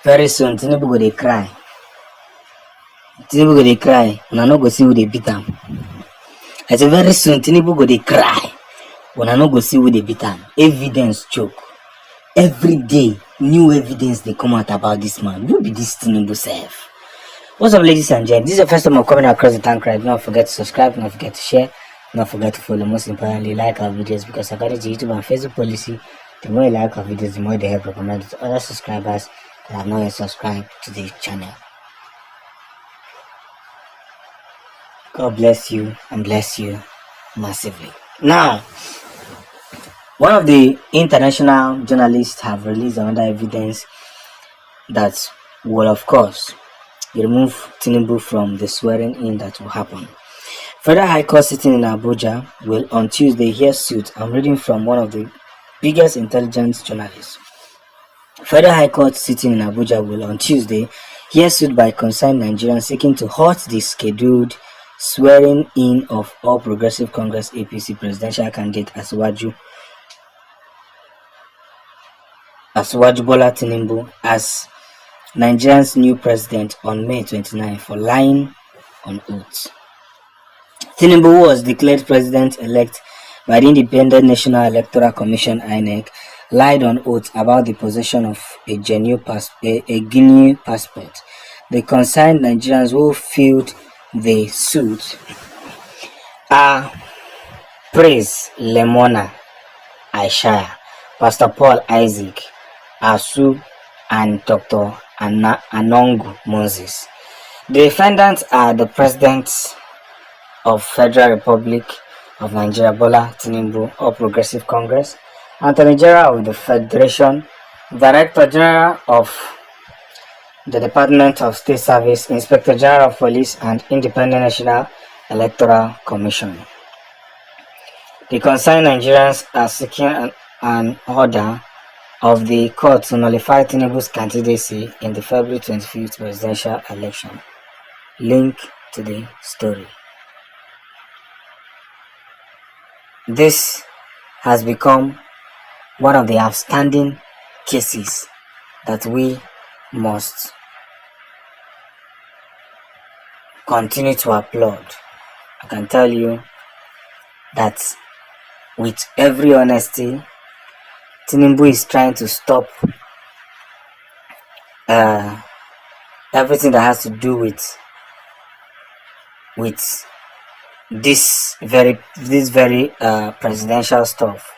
Very soon, Tinubu go dey cry. Una no go see who dey beat am. I say very soon, Tinubu go dey cry. Una no go see who dey beat am. Evidence choke. Every day, new evidence dey come out about this man. Who be this Tinubu sef? What's up, ladies and gents? This is your first time of coming across the tank right. Don't forget to subscribe, don't forget to share, don't forget to follow. Most importantly, like our videos, because according to YouTube and Facebook policy, the more you like our videos, the more they help recommend it to other subscribers that have not yet subscribed to the channel. God bless you and bless you massively. Now, one of the international journalists have released another evidence that will, of course, remove Tinubu from the swearing in that will happen. Federal High Court sitting in Abuja will on Tuesday hear suit. I'm reading from one of the biggest intelligence journalists. Federal High Court sitting in Abuja will on Tuesday hear suit by concerned Nigerians seeking to halt the scheduled swearing in of All Progressive Congress APC presidential candidate Asiwaju Bola Tinubu as Nigeria's new president on May 29 for lying on oath. Tinubu was declared president-elect by the Independent National Electoral Commission (INEC), lied on oath about the possession of a Guinea passport. The concerned Nigerians who filed the suit are Praise Lemona Aishaya, Pastor Paul Isaac Asu, and Dr. Anongu Moses. The defendants are the President of Federal Republic of Nigeria, Bola Tinubu, All Progressive Congress, Attorney General of the Federation, Director General of the Department of State Service, Inspector General of Police, and Independent National Electoral Commission. The concerned Nigerians are seeking an order of the court to nullify Tinubu's candidacy in the February 25th presidential election. Link to the story. This has become one of the outstanding cases that we must continue to applaud. I can tell you that with every honesty, Tinubu is trying to stop everything that has to do with this very presidential stuff.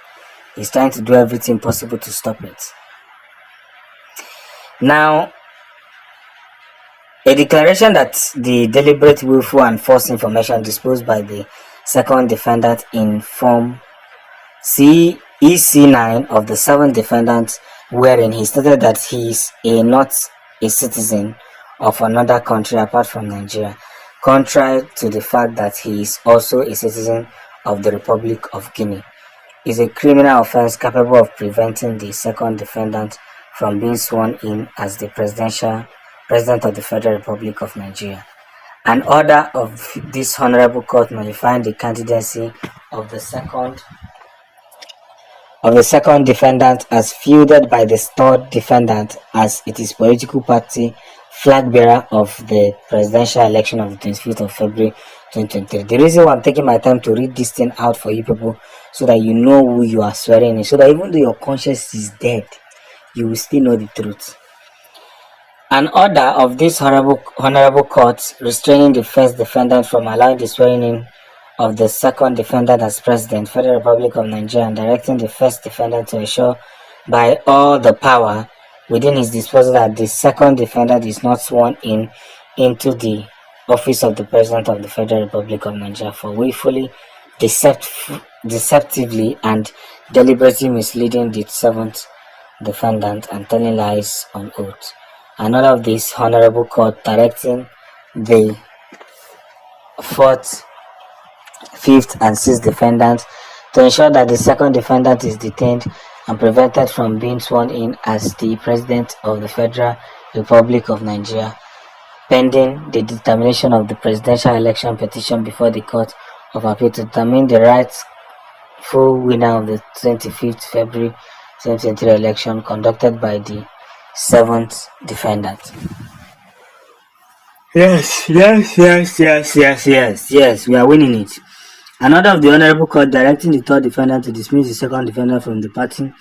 He's trying to do everything possible to stop it. Now, a declaration that the deliberate, willful, and false information disclosed by the second defendant in Form EC9 of the 7 defendants, wherein he stated that he is not a citizen of another country apart from Nigeria, contrary to the fact that he is also a citizen of the Republic of Guinea, is a criminal offense capable of preventing the second defendant from being sworn in as the President of the Federal Republic of Nigeria. An order of this Honorable Court nullifying the candidacy of the second defendant as fielded by the third defendant as it is political party flag bearer of the presidential election of the 25th of February 2023. The reason why I'm taking my time to read this thing out for you people, so that you know who you are swearing in, so that even though your conscience is dead, you will still know the truth. An order of this honorable court restraining the first defendant from allowing the swearing in of the second defendant as President, Federal Republic of Nigeria, and directing the first defendant to ensure by all the power within his disposal that the second defendant is not sworn in into the office of the President of the Federal Republic of Nigeria for willfully, deceptively, and deliberately misleading the seventh defendant and telling lies on oath. Another of this honorable court directing the fourth, fifth, and sixth defendants to ensure that the second defendant is detained and prevented from being sworn in as the President of the Federal Republic of Nigeria, pending the determination of the presidential election petition before the Court of Appeal to determine the rightful winner of the 25th February 2023 election conducted by the seventh defendant. Yes, we are winning it. An order of the Honorable Court directing the third defendant to dismiss the second defendant from the party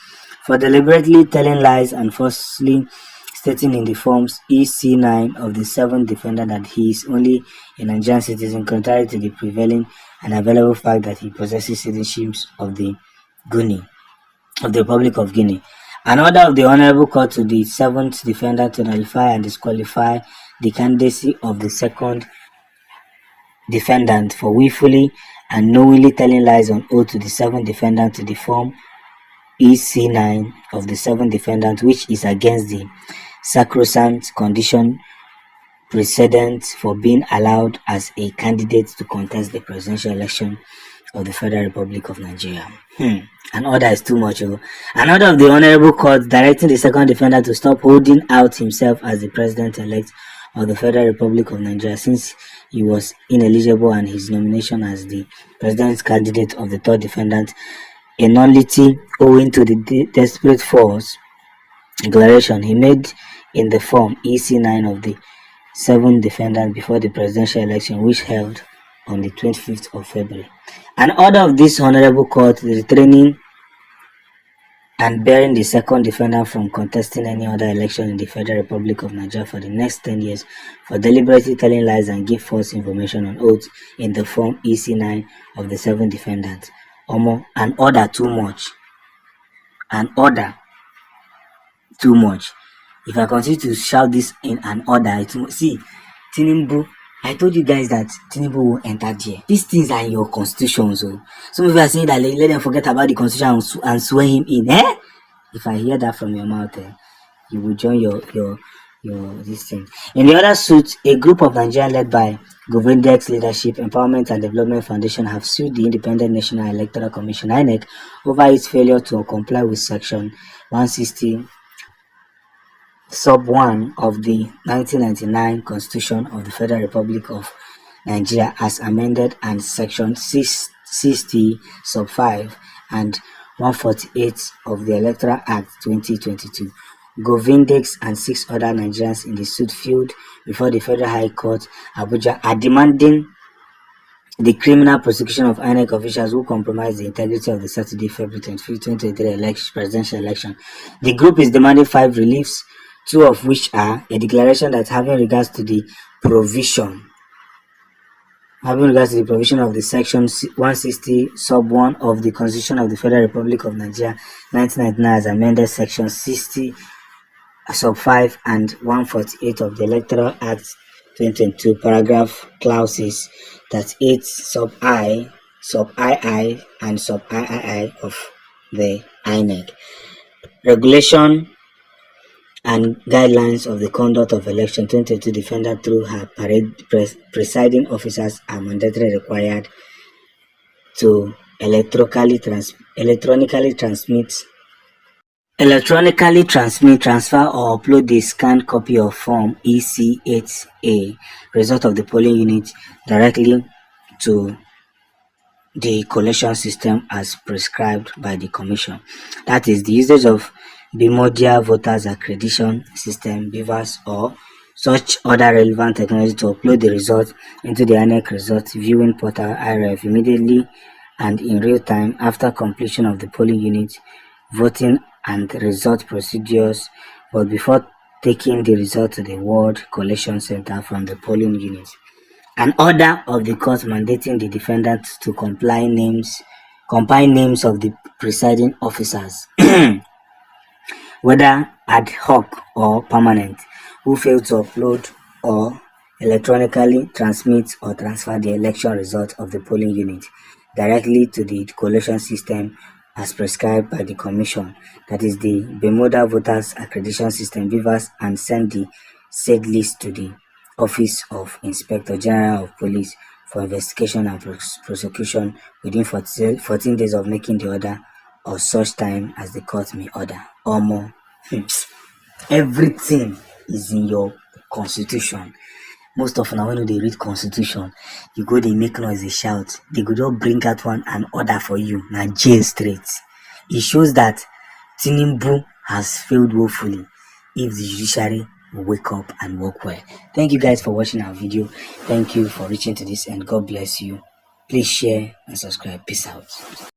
for deliberately telling lies and falsely stating in the forms EC9 of the seventh defendant that he is only a Nigerian citizen, contrary to the prevailing and available fact that he possesses citizenship of the Republic of Guinea. An order of the Honorable Court to the seventh defendant to nullify and disqualify the candidacy of the second defendant for willfully and knowingly telling lies on oath to the seventh defendant to the form EC9 of the seventh defendant, which is against the sacrosanct condition precedent for being allowed as a candidate to contest the presidential election of the Federal Republic of Nigeria. An order is too much. An order of the Honorable Court directing the second defendant to stop holding out himself as the president-elect of the Federal Republic of Nigeria, since he was ineligible, and his nomination as the president's candidate of the third defendant a nullity owing to the desperate false declaration he made in the form EC9 of the seventh defendant before the presidential election, which held on the 25th of February. An order of this Honorable Court restraining and barring the second defendant from contesting any other election in the Federal Republic of Nigeria for the next 10 years for deliberately telling lies and give false information on oath in the form EC9 of the seventh defendant. An order too much. An order too much. If I continue to shout this in an order, see, Tinubu, I told you guys that Tinubu will enter there. These things are in your constitution, so some of you are saying that let them forget about the constitution and swear him in. If I hear that from your mouth, you will join your this thing. In the other suit, a group of Nigerians led by Govindex Leadership Empowerment and Development Foundation have sued the Independent National Electoral Commission (INEC) over its failure to comply with Section 160 Sub 1 of the 1999 Constitution of the Federal Republic of Nigeria as amended, and Section 60 Sub 5 and 148 of the Electoral Act 2022. Govindex and 6 other Nigerians in the suit filed before the Federal High Court, Abuja, are demanding the criminal prosecution of INEC officials who compromised the integrity of the Saturday, February 25, 2023 presidential election. The group is demanding 5 reliefs, 2 of which are a declaration that having regards to the provision of the Section 160 Sub 1 of the Constitution of the Federal Republic of Nigeria 1999 as amended, Section 60 Sub 5 and 148 of the Electoral Act 2022, paragraph clauses that 8 Sub I, Sub II, and Sub III of the INEC regulation and guidelines of the conduct of election 2022 defendant through her parade presiding officers are mandatorily required to electronically transmit, transfer, or upload the scanned copy of Form EC8A, result of the polling unit, directly to the collation system as prescribed by the Commission. That is, the usage of Bimodia Voters Accreditation System, BVAS, or such other relevant technology to upload the result into the INEC result viewing portal IRF immediately and in real time after completion of the polling unit voting and result procedures, but before taking the result to the World Collation Center from the polling unit. An order of the court mandating the defendant to compile names of the presiding officers, whether ad hoc or permanent, who failed to upload or electronically transmit or transfer the election result of the polling unit directly to the collation system as prescribed by the Commission, that is the Bermuda Voters Accreditation System (BVAS), and send the said list to the Office of Inspector General of Police for investigation and prosecution within 14 days of making the order or such time as the court may order. Or more. Everything is in your constitution. Most of now when they read constitution, you go, they make noise, they shout, they go just bring out one and order for you. Now jail straight. It shows that Tinubu has failed woefully. if the judiciary will wake up and work well. Thank you guys for watching our video. Thank you for reaching to this end. God bless you. Please share and subscribe. Peace out.